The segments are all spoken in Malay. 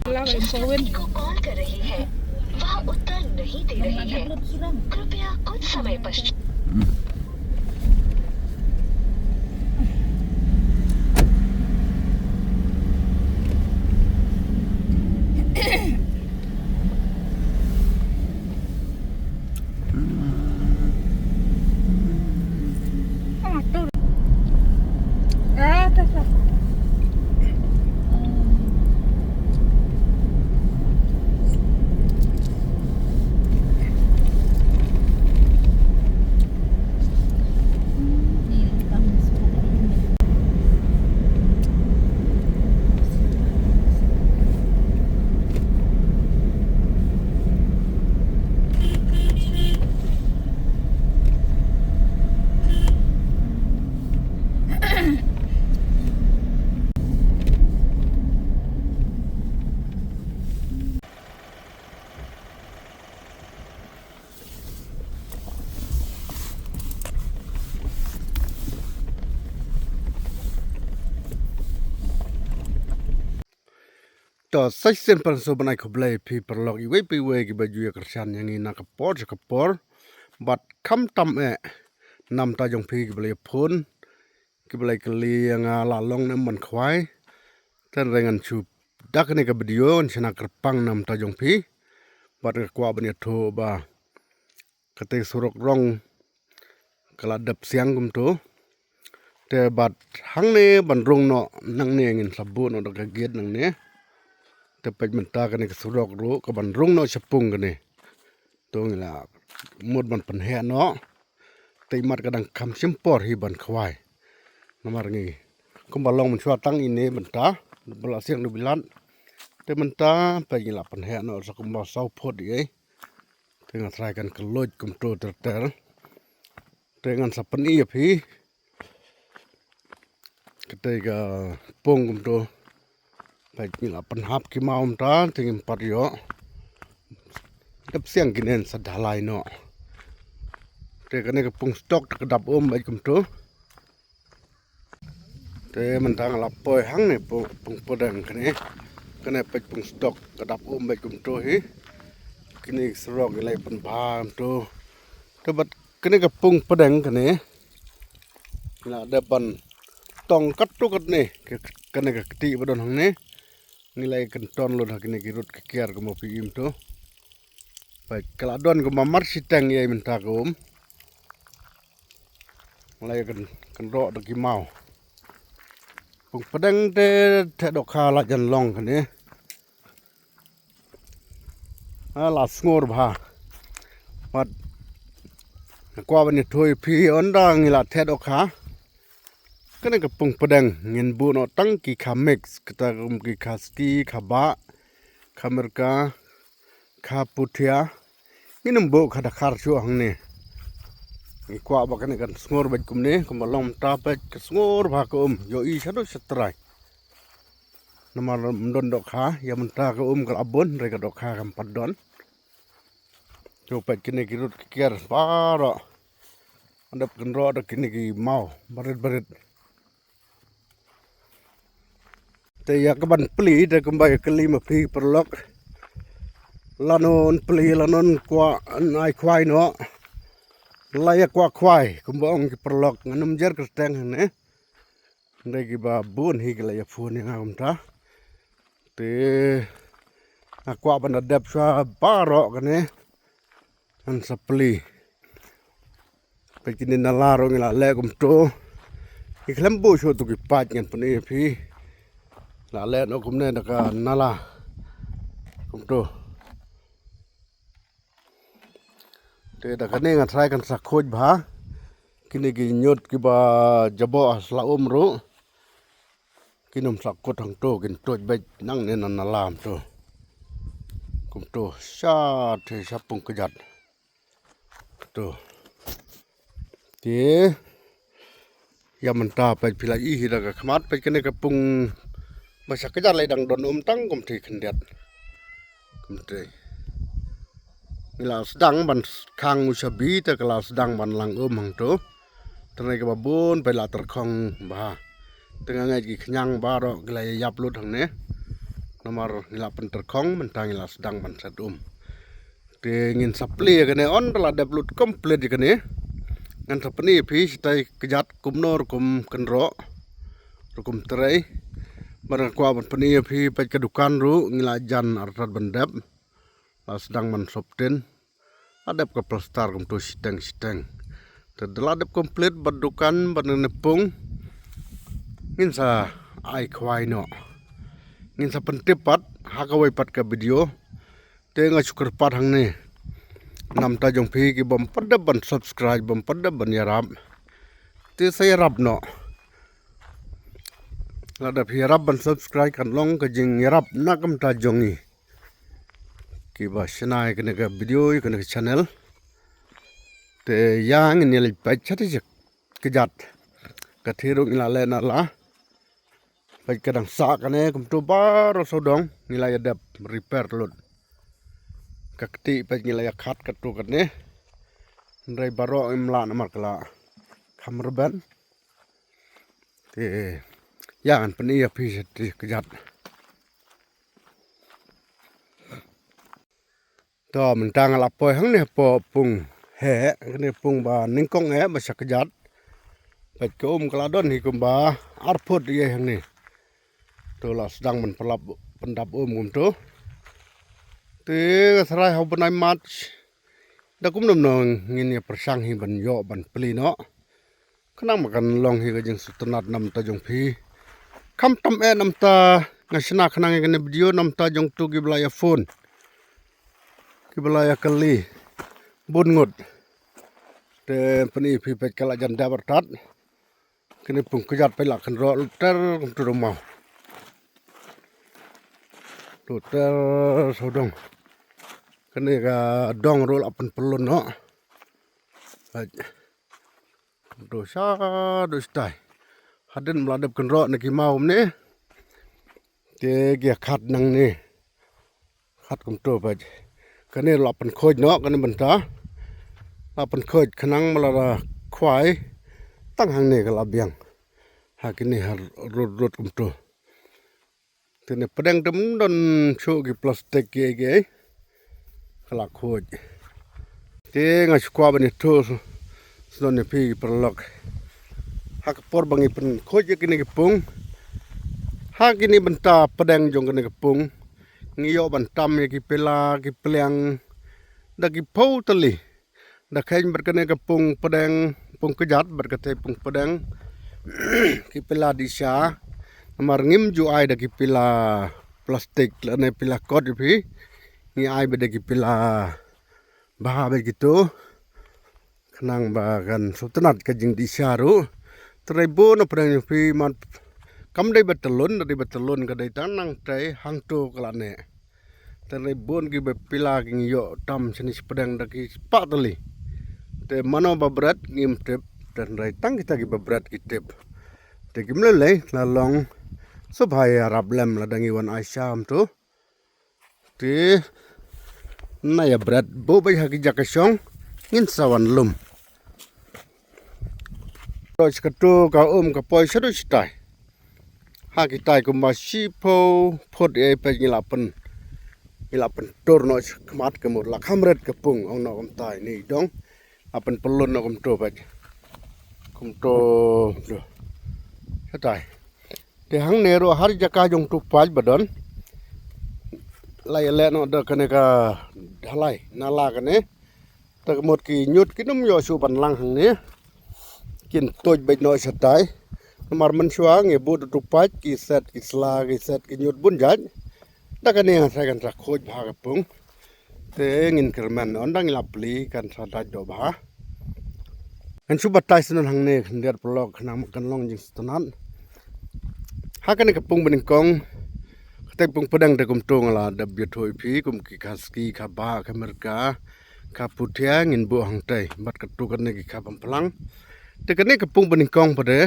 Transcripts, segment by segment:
को कॉल कर रही है वह उत्तर नहीं दे रही है कृपया कुछ समय पश्चातต่อใส่เส้นปันสุบนายขบเลยพี่ประลอกอีไว้ไปเวกิบอยู่กระชันอย่างนี้นักปอดกปอดบัดคำตำนำตาจงพี่กิบเลยพ้นกิบเลยกลียงลาลงน้ำมันควายท่านรายงานชูดักในกับวิดีโอชนะกระปังนำตาจงพี่บัดกว่าบันยโทบากระเตสุรกร้องกระดับเสียงกุมโตแต่บัดหังเนบันรงเนาะนังเนงินสับบุนอดกะเกียดนังเนแต่ไปมันตากันในกสุรกรู้กับบันรุ่งเนาะฉปุงกันนี่ตัวนี้ล่ะหมดมันปัญหาเนาะแต่มัดกระดังคำชิมปอดที่บันควายน้ำมันงี้ก็มาลองมันช่วยตั้งอินนี่มันตาบลาเสียงดูบิลันแต่มันตาไปยี่ล่ะปัญหาเนาะสักมาเศร้าพอดีถึงอะไรกันก็ลอยกุมโตเตอแต่งานสับปนีพี่ก็ได้ก็ปงกุมโตไปนี่ล่ะปัญหากี่มาตาถึงปัดเยอะดับเสียงกินเองสัดหลายเนาะแต่กันนี่ก็ปงสต็อกกระดับไปกุมโตแต่มันทางหลับปล่อยหังนี่ปงปดังกันนี่ก็นี่ไปปงสต็อกกระดับไปกุมโตฮิกินนี่สรอกอะไรปันพามโตแต่บัดกันนี่ก็ปงปดังกันนี่ล่ะเดบันต้องกัดตุกัดนี่กันนี่ก็ตีบดนหังนี่นี่เลยกันตอนรถหักนี่กิรถเกียร์ก็มาพิมพ์ตัวไปกระดอนก็มามัดสิแตงยัยมันตากผมอะไรกันรอดกี่เมาผมประเด็นเทดอกคาละจันลองกันนี่ลาสงอร์บาวัดกว่าวันนี้ถอยพี่อันดังนี่ละเทดอกคาก็นั่นก็ปงประเด็นเงินบุญเอาตั้งกี่ขาเม็กซ์ก็ตากกี่ขาสกีขาบะขาเมริกาขาปุถียนี่น้ำบุขาตะคาร์ชัวหังนี่กว่าบักนี่กันสงอร์ไปกุมนี่ก็มาลองตาไปสงอร์บากุมโยอีชัดดูชัดไรน้ำมันดอนดอกขาอย่ามันตากุมกับอับบนเรื่องดอกขาคำปัดดอนโยไปกินนี่กินรถเกียร์บ้าหรออันดับกันรอดกินนี่กี่เมาบริดแต่อยากกับบันปลีแต่ก็ไม่กลีมาพีประลอกลานนปลีลานนกว่านายควายเนาะไล่กว่าควายก็บอกองค์ประลอกงั้นน้ำเยอะกระแตงเนี่ยได้กี่บาบุญฮีกเลยฟูนี่งามท่าแต่กว่าบันดับชัวบ้ารอกันเนี่ยอันสปลีไปกินนาลาโรงงานแลกุมโตอีกครั้งบูชาตุกิปัจเงินปนีพี่ลาแลนกุมเนี่ยนักนาลากุมโตแต่ดักนี่งานใช้กันสักโคจบ้ากินกี่ยศกี่บาจะบ่สละรู้กินนมสักโคทั้งโตกินโตไปนั่งเนี่ยนาลามโตกุมโตชาเทชปุงกจัดโตเดี๋ยามันตาไปพิลาอีหิดกับขมัดไปกันในกระปุงมาสักจัดอะไรดังโดนตั้งกุมทีขันเดียดกุมทีนี่ล่ะสดังบันคางมุชบีแต่ก็ล่ะสดังบันหลังหังโตตอนนี้ก็บบุญไปลาตรคองบ้าตั้งไงกี่ขยังบ้ารอกเลยยับรถทางนี้ nomor ngila penterkong mentang ngila sedang bansat te ngin sapli kene on la deblut komplit kene ngan sapni phi stai kejat kumnor kum kenro rukum terai barang kwa pani phi pa kedukan ru ngila jan artat bandap la sedang man sopten adap ke plastar kum tu siteng te deladap komplit badukan banepung ngin sa ai khwai no ngin sa pentepat hakawai pat ka video te nga syukur pat hang ni nam ta jong phi ki bom padda ban subscribe bom padda ban yarab te saya rab no la da phi rab ban subscribe kan long ka jing yarab na kam ta jong ni ki ba shnai kene ka video kene ka channel te yang ni le pa chat ke jat ka thiru ila le na la pa kadang sa kane kum tu bar so dong nilai adap repair lot kakti pa nilai khat katu kane ndai baro imla namar kala khamrban te yang pani phi ti kejat to mentang la poi hang ne po pung he ne pung ba ningkong he ba sakjat pa kum kala don hi kum ba arpot ye hang ni to la sedang men pelap pendap kum tu te sarai hau banai mat da kum nom nong ngin ye persang hi ban yo ban pli no kanang makan long hi ga jing sutunat nam ta jong phi kham tam e nam ta ngasna khanang nge video nam ta jong tu gi blaya phone gi blaya kali bun ngut te pani phi pe kala jan da bertat kini pung kejat pe la kan ro ter kum tu mau tu ter sodong kene ka dong rol apan pelun no do sa do stai haden meladap kan ro neki mau ne te ge khat nang ne khat kum to ba kene lapan khoj no kene banta lapan khoj khanang mala khwai tang hang ne ka labyang ha kini har rot kum to tene pedang dem don chu ki plastik ge kala khoj te nga skwa bani to snon ne pi perlok hak por bangi pen khoj kini ki pung ha kini benta pedang jong kini ki pung ngiyo bantam ye ki pela ki pleng da ki pou tali da khain berkene ki pung pedang pung kejat berkate pung pedang ki pela disha amar ngim ju ai da ki pila plastik la ne pila kot phi ni ai be da ki pila ba be gitu khnang ba kan sutanat ka jing di syaru trai bo no prang phi man kam dai betelun ka dai tanang trai hang tu kala ne trai bon ki be pila ki yo tam seni pedang da ki pa tali te mano babrat ngim tep dan rai tang kita ki babrat ki tep te kimle le la long subhai arab lem la dangi wan aisham tu te na ya brat bo bai haki jakasong ngin sawan lum roj katu ka ka poi sadu stai haki tai ko masi po phot e pe ngilapen tor no kmat ke mur la khamret ke pung ong no kom tai ni dong apen pelun no kom to ba kom to tai te hang ne ro har jaka jong tu paj badon lai le no da kane ka dhalai nala kane ta mot ki nyut ki num yo su ban lang hang ne kin toj bai no satai mar man suwa nge bu tu paj ki set ki nyut bun jan da kane sa kan ra khoj bha ka pung te ngin kerman on dang lapli kan sa da do ba kan su batai sun hang ne khander blog khana kan long jing stanan hakan ke pung bening kong te pung pedang te kum tong la da bi thoi phi kum ki khaski kha ba kha merka kha puthia ngin bu hang tai bat ka tu kan ne ki kha pam plang te kan ne ke pung bening kong pade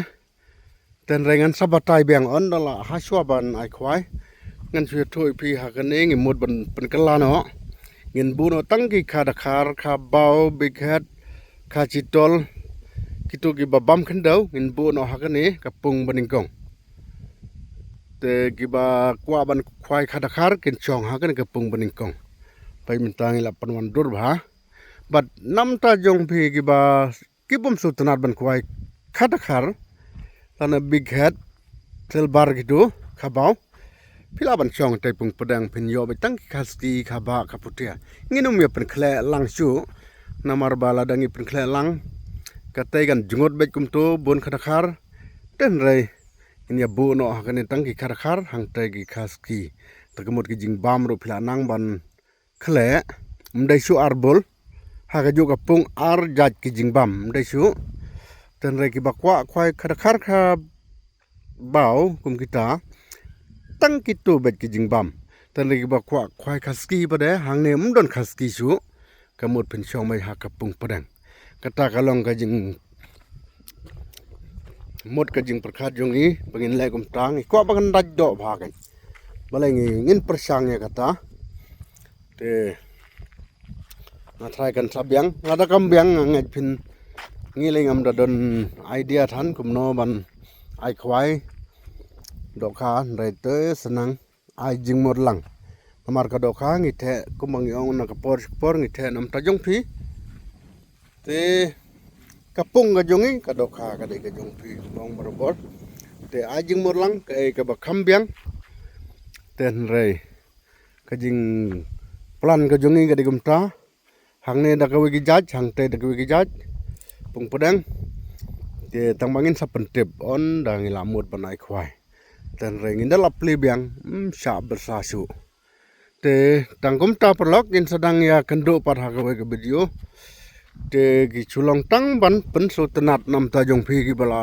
ten rengan sabatai beng on da la ha shwa ban ai khwai ngan chu thoi phi ha kan ne ngi mut ban pen kala no ngin bu no tang ki kha da khar kha bau big head kha chitol kitu ki babam khandau ngin bu no ha kan ne ka pung bening kong te kiba kwa ban kwai khadakhar kin chong ha kan ka pung baning kong pai mintang ila panwan dur bha but nam ta jong phi kiba kibum sutanat ban kwai khadakhar tana big head tel bar gitu khabau pila ban chong tai pung padang phin yo be tang khasti khaba khaputia nginum ya pen khle lang chu namar bala dangi pen khle lang ka tai gan jungot be kum to bon khadakhar ten rei inya bu no hakan tang ki khadakhar hang tai ki khasti takamot ki jing bam ro pila nang ban khle mdai su arbol ha ga ju ka pung ar jat ki jing bam mdai su ten rei ki bakwa khwai khadakhar kha bau kum kita tang kitu bet ki jing bam ten rei ki bakwa khwai khaski pa de hang ne mdon khaski su kamot phin chong mai ha ka pung padang kata kalong ka jing mot ka jing prakhat jong i bangin lai kum tang i kwa bagan daj do bha kan balai ngi ngin persang ya kata te na try kan sabyang ngada kam byang ngai phin ngi le ngam da don idea than kum no ban ai khwai do kha rai te sanang ai jing mot lang amar ka do kha ngi the kumang yong na ka por ngi the nam ta jong phi te kapung ka jongi ka do kha ka de ka jong phi bong barobor te ai jing mot lang ka ka ba kham byang ten rei ka jing plan ka jongi ka de kum ta hang ne da ka wi gi jaj hang te da ka wi gi jaj pung padang te tang bangin sa pentep on da ngi la mot banai khwai ten rei ngin da lap li byang sha bersa su te tang kum ta perlok in sedang ya kendo par ha ka wi ka video te gi chulong tang ban pen so tanat nam ta jong phi gi bala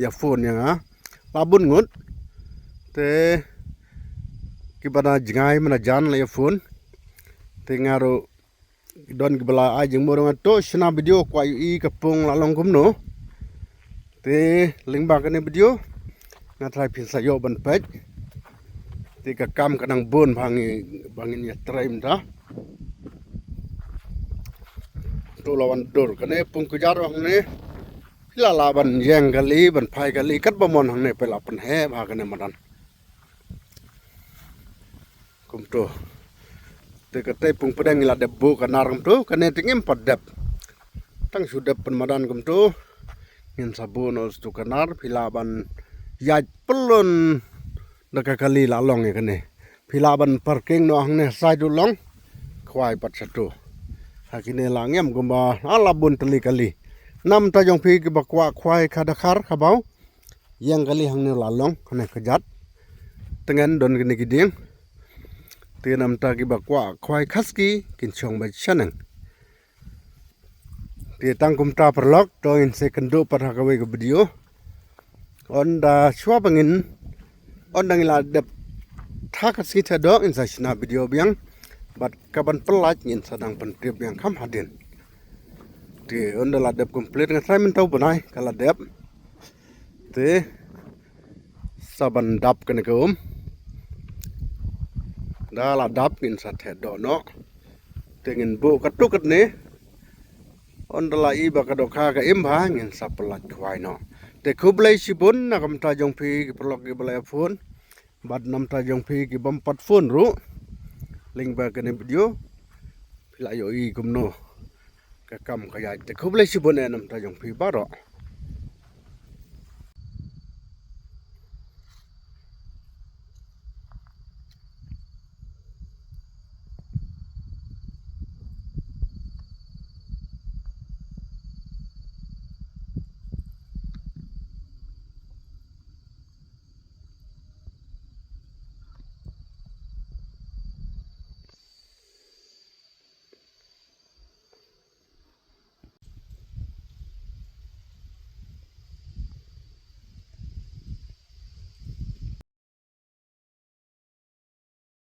ya phone ya nga labun ngut te ki bana jingai mana jan la ya phone te ngaro don gi bala a jing morong to sna video kwa i ka pung la long kum no te ling ba ka ne video na trai phi sa yo ban pet te ka kam ka nang bon bangin ya traim da to lawan dur kane pung kujar hang ne pila la ban yang kali ban phai kali kat bamon hang ne pela pan he ba kane madan kum to te ka te pung padang la debu kanar kum to kane tingim padap tang sudap pan madan kum to ngin sabun os tu kanar pila ban yaj pelon daka kali la long e kane pila ban parking no hang ne sai du long khwai pat satu hakine la ngem gumba ala bun teli kali nam ta jong phi ki bakwa khwai khadakhar khabau yang kali hang ne la long kane khajat tengen don gini giding te nam ta ki bakwa khwai khaski kin chong ba chanang te tang kum ta perlok to in second do par ha ka we video on da chwa bangin on dang la de thak si tha do in sa chna video biang bat kaban pelat ngin sadang pentrip yang kham hadin te on da la de complete ngai sai men tau banai kala dep te saban dap kan ko da la dap ngin sa the do no te ngin bo katuk ne on da la i ba ka do kha ka im ba ngin sa pelat khwai no te khublai sibun na kam ta jong phi ki prolog ki balai phone bat nam ta jong phi ki bam pat phone ru link ba ka ne video phila yo i kum no ka kam ka ya te khublai sibun nam ta jong phi ba ro